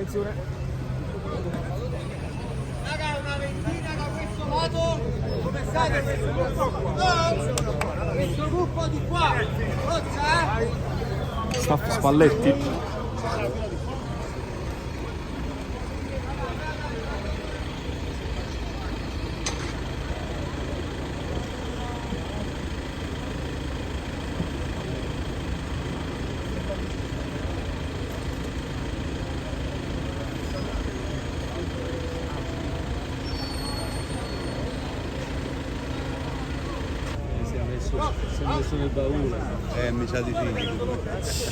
attenzione. Raga, una ventina da questo lato. Come state questo gruppo qua? Questo gruppo di qua. Forza, Staff Spalletti. Si è messo nel baule. Mi sa di sì.